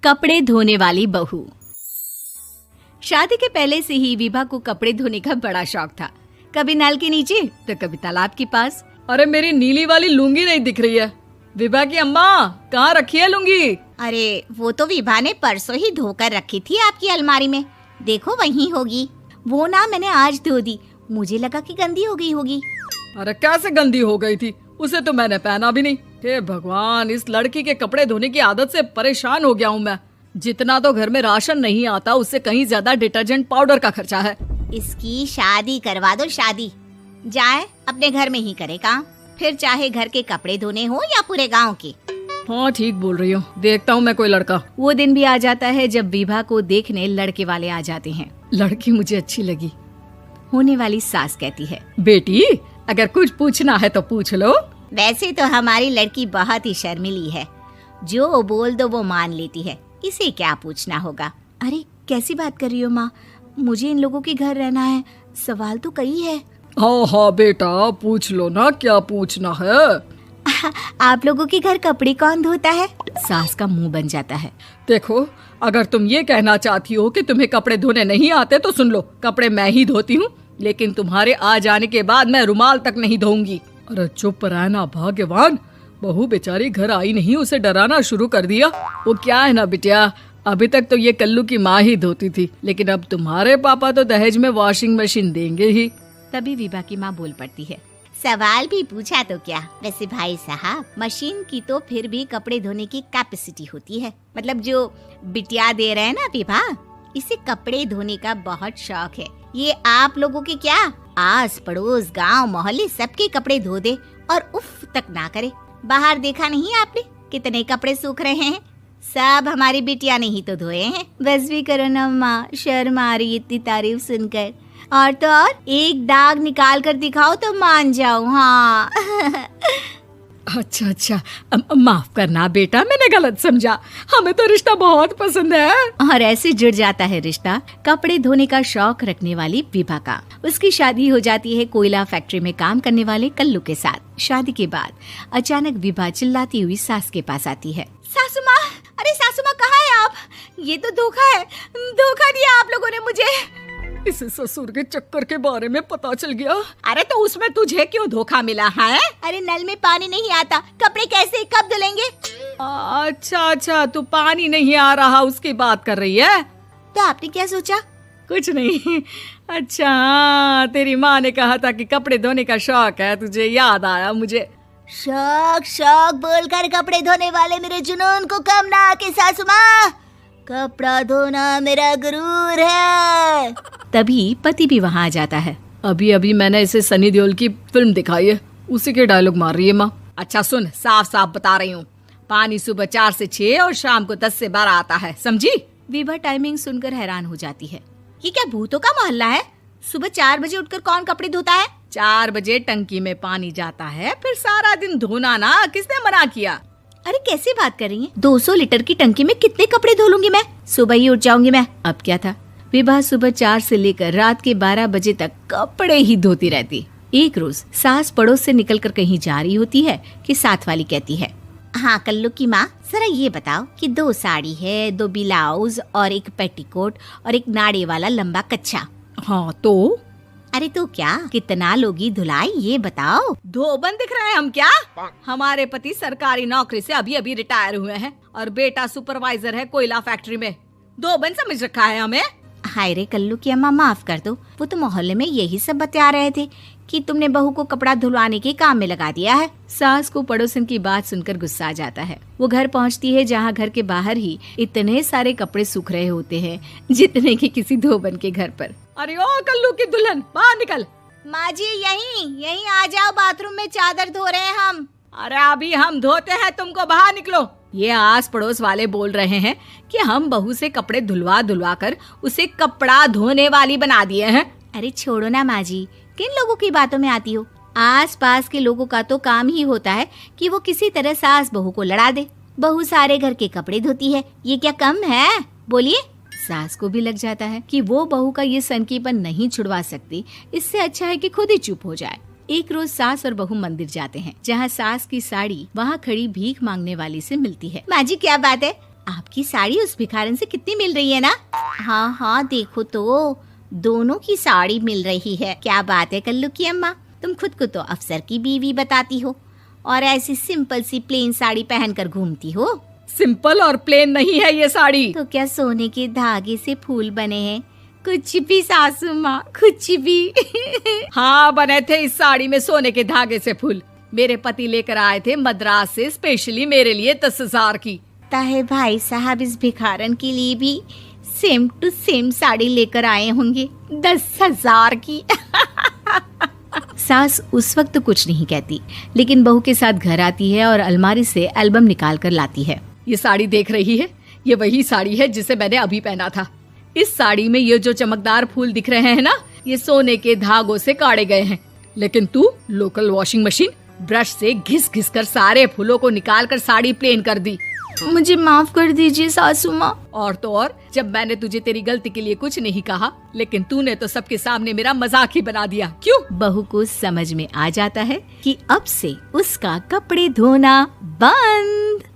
कपड़े धोने वाली बहू। शादी के पहले से ही विभा को कपड़े धोने का बड़ा शौक था। कभी नल के नीचे तो कभी तालाब के पास। अरे मेरी नीली वाली लुंगी नहीं दिख रही है। विभा की अम्मा, कहाँ रखी है लुंगी? अरे वो तो विभा ने परसों ही धोकर रखी थी आपकी अलमारी में, देखो वहीं होगी। वो ना मैंने आज धो दी, मुझे लगा कि गंदी हो गई होगी। अरे कैसे गंदी हो गई थी? उसे तो मैंने पहना भी नहीं। हे भगवान, इस लड़की के कपड़े धोने की आदत से परेशान हो गया हूँ मैं। जितना तो घर में राशन नहीं आता, उससे कहीं ज्यादा डिटर्जेंट पाउडर का खर्चा है। इसकी शादी करवा दो, शादी जाए अपने घर में ही करे काम, फिर चाहे घर के कपड़े धोने हो या पूरे गांव के। हाँ ठीक बोल रही हूँ, देखता हूँ मैं कोई लड़का। वो दिन भी आ जाता है जब विभा को देखने लड़के वाले आ जाते हैं। लड़की मुझे अच्छी लगी। होने वाली सास कहती है, बेटी अगर कुछ पूछना है तो पूछ लो। वैसे तो हमारी लड़की बहुत ही शर्मीली है, जो बोल दो वो मान लेती है, इसे क्या पूछना होगा। अरे कैसी बात कर रही हो माँ, मुझे इन लोगों के घर रहना है, सवाल तो कई है। हाँ हाँ बेटा, पूछ लो ना, क्या पूछना है। आप लोगों के घर कपड़े कौन धोता है? सास का मुंह बन जाता है। देखो, अगर तुम ये कहना चाहती हो कि तुम्हें कपड़े धोने नहीं आते तो सुन लो, कपड़े मैं ही धोती हूँ, लेकिन तुम्हारे आ जाने के बाद मैं रुमाल तक नहीं धोऊंगी। अरे चुप रहना भाग्यवान, बहू बेचारी घर आई नहीं, उसे डराना शुरू कर दिया। वो क्या है ना बिटिया, अभी तक तो ये कल्लू की माँ ही धोती थी, लेकिन अब तुम्हारे पापा तो दहेज में वॉशिंग मशीन देंगे ही। तभी विभा की माँ बोल पड़ती है, सवाल भी पूछा तो क्या। वैसे भाई साहब, मशीन की तो फिर भी कपड़े धोने की कैपेसिटी होती है। मतलब जो बिटिया दे रहे हैं ना विभा, इसे कपड़े धोने का बहुत शौक है। ये आप लोगों के क्या, आस पड़ोस गांव मोहल्ले सबके कपड़े धो दे और उफ तक ना करे। बाहर देखा नहीं आपने कितने कपड़े सूख रहे हैं? सब हमारी बिटिया ने ही तो धोए हैं। बस भी करो ना माँ, शर्म आ रही इतनी तारीफ सुनकर। और तो और एक दाग निकाल कर दिखाओ तो मान जाओ। हाँ अच्छा, माफ करना बेटा, मैंने गलत समझा। हमें तो रिश्ता बहुत पसंद है। और ऐसे जुड़ जाता है रिश्ता कपड़े धोने का शौक रखने वाली विभा का। उसकी शादी हो जाती है कोयला फैक्ट्री में काम करने वाले कल्लू के साथ। शादी के बाद अचानक विभा चिल्लाती हुई सास के पास आती है। सासू माँ, अरे सासू माँ कहाँ है आप? ये तो धोखा है, धोखा दिया आप लोगों ने मुझे। इसे ससुर के चक्कर के बारे में पता चल गया। अरे तो उसमें तुझे क्यों धोखा मिला है? अरे नल में पानी नहीं आता, कपड़े कैसे कब धुलेंगे? अच्छा, तू पानी नहीं आ रहा उसकी बात कर रही है। तो आपने क्या सोचा? कुछ नहीं। अच्छा, तेरी माँ ने कहा था कि कपड़े धोने का शौक है तुझे, याद आया मुझे। शौक बोलकर कपड़े धोने वाले मेरे जुनून को कम ना आके सासू माँ, कपड़ा धोना मेरा गुरूर है। तभी पति भी वहाँ आ जाता है। अभी मैंने इसे सनी देओल की फिल्म दिखाई है, उसी के डायलॉग मार रही है माँ। अच्छा सुन, साफ साफ बता रही हूँ, पानी सुबह 4 से 6 और शाम को 10 से 12 आता है, समझी? विभा टाइमिंग सुनकर हैरान हो जाती है। ये क्या भूतों का मोहल्ला है? सुबह 4 बजे उठकर कौन कपड़े धोता है? 4 बजे टंकी में पानी जाता है, फिर सारा दिन धोना ना, किसने मना किया? अरे कैसी बात कर रही हैं? 200 लीटर की टंकी में कितने कपड़े धो लूंगी मैं? सुबह ही उठ जाऊंगी मैं। अब क्या था, विभा सुबह 4 से लेकर रात के 12 बजे तक कपड़े ही धोती रहती। एक रोज सास पड़ोस से निकलकर कहीं जा रही होती है कि साथ वाली कहती है, हाँ कल्लू की माँ, जरा ये बताओ कि 2 साड़ी है, 2 ब्लाउज और एक पेटीकोट और एक नाड़े वाला लंबा कच्छा। हाँ तो? अरे तो क्या, कितना लोगी धुलाई ये बताओ। धोबन दिख रहे हैं हम क्या? हमारे पति सरकारी नौकरी से अभी रिटायर हुए हैं और बेटा सुपरवाइजर है कोयला फैक्ट्री में। धोबन समझ रखा है हमें? हाय रे कल्लू की अम्मा, माफ कर दो, वो तो मोहल्ले में यही सब बता रहे थे कि तुमने बहू को कपड़ा धुलवाने के काम में लगा दिया है। सास को पड़ोसन की बात सुनकर गुस्सा आ जाता है। वो घर पहुंचती है जहां घर के बाहर ही इतने सारे कपड़े सूख रहे होते हैं जितने कि किसी धोबन के घर पर। अरे ओ कल्लू की दुल्हन, बाहर निकल। माँ जी यहीं आ जाओ, बाथरूम में चादर धो रहे हैं हम। अरे अभी हम धोते हैं, तुमको बाहर निकलो। ये आस पड़ोस वाले बोल रहे हैं कि हम बहू से कपड़े धुलवा कर उसे कपड़ा धोने वाली बना दिए हैं। अरे छोड़ो ना माँ जी, किन लोगों की बातों में आती हो? आस पास के लोगों का तो काम ही होता है कि वो किसी तरह सास बहू को लड़ा दे। बहू सारे घर के कपड़े धोती है, ये क्या कम है? बोलिए। सास को भी लग जाता है कि वो बहू का ये सनकीपन नहीं छुड़वा सकती, इससे अच्छा है कि खुद ही चुप हो जाए। एक रोज सास और बहू मंदिर जाते हैं, जहाँ सास की साड़ी वहाँ खड़ी भीख मांगने वाली से मिलती है। माँ जी क्या बात है, आपकी साड़ी उस भिखारन से कितनी मिल रही है ना? हाँ हाँ, देखो तो दोनों की साड़ी मिल रही है। क्या बात है कल्लू की अम्मा, तुम खुद को तो अफसर की बीवी बताती हो और ऐसी सिंपल सी प्लेन साड़ी पहनकर घूमती हो। सिंपल और प्लेन नहीं है ये साड़ी। तो क्या सोने के धागे से फूल बने हैं? कुछ भी सासू माँ, कुछ भी। हाँ, बने थे इस साड़ी में सोने के धागे से फूल। मेरे पति लेकर आए थे मद्रास से स्पेशली मेरे लिए 10,000 की। ताहे भाई साहब इस भिखारन के लिए भी सेम टू सेम साड़ी लेकर आए होंगे 10,000 की। सास उस वक्त कुछ नहीं कहती, लेकिन बहू के साथ घर आती है और अलमारी से एल्बम निकाल कर लाती है। ये साड़ी देख रही है, ये वही साड़ी है जिसे मैंने अभी पहना था। इस साड़ी में ये जो चमकदार फूल दिख रहे हैं ना, ये सोने के धागों से काढ़े गए हैं। लेकिन तू लोकल वॉशिंग मशीन ब्रश से घिस घिस कर सारे फूलों को निकाल कर साड़ी प्लेन कर दी। मुझे माफ कर दीजिए सासू माँ। और तो और, जब मैंने तुझे तेरी गलती के लिए कुछ नहीं कहा, लेकिन तूने तो सबके सामने मेरा मजाक ही बना दिया। क्यों? बहू को समझ में आ जाता है कि अब से उसका कपड़े धोना बंद।